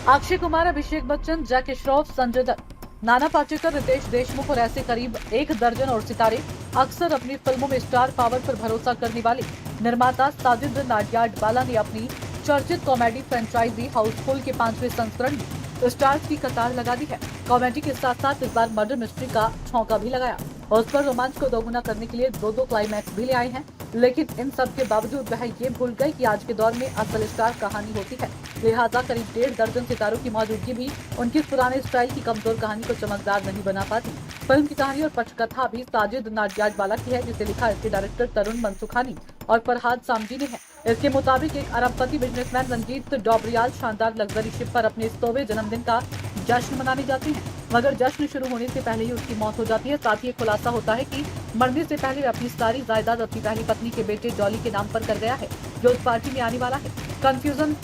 अक्षय कुमार, अभिषेक बच्चन, जैकी श्रॉफ, संजय दत्त, नाना पाटेकर, रितेश देशमुख और ऐसे करीब एक दर्जन और सितारे अक्सर अपनी फिल्मों में स्टार पावर पर भरोसा करने वाले निर्माता साजिद नाडियाडवाला ने अपनी चर्चित कॉमेडी फ्रेंचाइजी हाउसफुल के 5वें संस्करण में स्टार्स की कतार लगा दी है। कॉमेडी के साथ साथ इस बार मर्डर मिस्ट्री का छौंका भी लगाया और उस पर रोमांच को दोगुना करने के लिए दो क्लाइमैक्स भी ले आए हैं। लेकिन इन सब के बावजूद वह ये भूल गए कि आज के दौर में असल स्टार कहानी होती है। लिहाजा करीब 1.5 दर्जन सितारों की मौजूदगी भी उनकी पुराने स्टाइल की कमजोर कहानी को चमकदार नहीं बना पाती। फिल्म की कहानी और पटकथा भी साजिद नाडियाडवाला की है, जिसे लिखा इसके डायरेक्टर तरुण मनसुखानी और फरहाद सामजी ने है। इसके मुताबिक एक अरबपति बिजनेसमैन रंजीत डोबरियाल शानदार लग्जरी शिप पर अपने 100वें जन्मदिन का जश्न मनाने जाते हैं, मगर जश्न शुरू होने से पहले ही उसकी मौत हो जाती है। साथ ही खुलासा होता है कि मरने से पहले अपनी सारी जायदाद अपनी पहली पत्नी के बेटे जॉली के नाम पर कर गया है, जो उस पार्टी में आने वाला है। कंफ्यूजन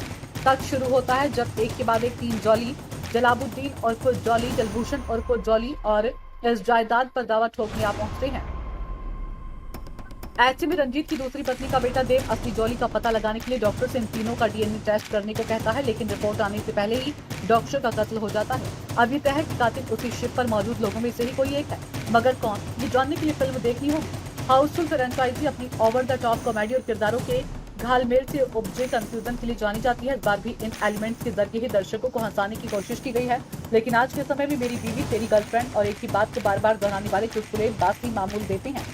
तक शुरू होता है जब एक के बाद एक 3 जॉली, जलाबुद्दीन और खुद जॉली, जलभूषण और खुद जॉली और इस जायदाद पर दावा ठोकने आ पहुंचते हैं। ऐसे में रंजीत की दूसरी पत्नी का बेटा देव असली जॉली का पता लगाने के लिए डॉक्टर से इन तीनों का डीएनए टेस्ट करने को कहता है, लेकिन रिपोर्ट आने से पहले ही डॉक्टर का कत्ल हो जाता है। अब ये तय है कि कातिल उसी शिप पर मौजूद लोगों में से ही कोई एक है, मगर कौन, ये जानने के लिए फिल्म देखनी होगी। हाउसफुल फ्रेंचाइजी अपनी ओवर द टॉप कॉमेडी और किरदारों के घालमेल से उपजे कंफ्यूजन के लिए जानी जाती है। इस बार भी इन एलिमेंट्स के जरिए ही दर्शकों को हंसाने की कोशिश की गई है, लेकिन आज के समय में मेरी बीवी, तेरी गर्लफ्रेंड और एक ही बात को बार बार दोहराने वाले चुटकुले बासी मामूल देते हैं।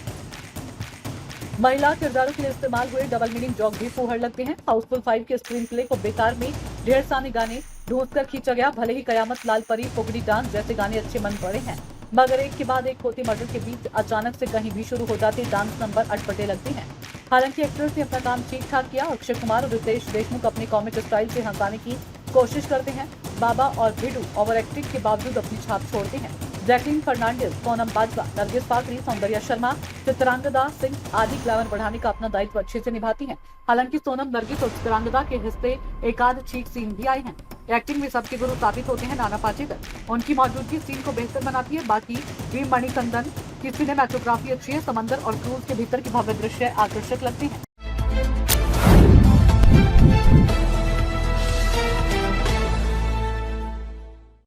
महिला किरदारों के लिए इस्तेमाल हुए डबल मीनिंग जॉक भी फूहड़ लगते हैं। हाउसफुल 5 के स्क्रीन प्ले को बेकार में ढेर सारे गाने ढूंढकर खींचा गया। भले ही कयामत, लाल परी, फुगड़ी डांस जैसे गाने अच्छे मन पड़े हैं, मगर एक के बाद एक होते मर्डर के बीच अचानक से कहीं भी शुरू हो जाते डांस नंबर अटपटे लगते हैं। हालांकि एक्टर्स ने अपना काम ठीक ठाक किया। अक्षय कुमार और रितेश देशमुख अपने कॉमिक स्टाइल से हंसाने की कोशिश करते हैं। बाबा और भिडू ओवर एक्टिंग के बावजूद अपनी छाप छोड़ते हैं। जैकलीन फर्नांडिस, सोनम बाजवा, नरगिस फाकरी, सौंदर्या शर्मा, चित्रांगदा सिंह आदि ग्लैमर बढ़ाने का अपना दायित्व अच्छे से निभाती हैं। हालांकि सोनम, नरगिस और चित्रांगदा के हिस्से एकाध चीट सीन भी आए हैं। एक्टिंग में सबके गुरु साबित होते हैं नाना पाटेकर। उनकी मौजूदगी सीन को बेहतर बनाती है। बाकी वी मणिकंदन की सिनेमेटोग्राफी अच्छी है। समंदर और क्रूज के भीतर के भव्य दृश्य आकर्षक लगते हैं।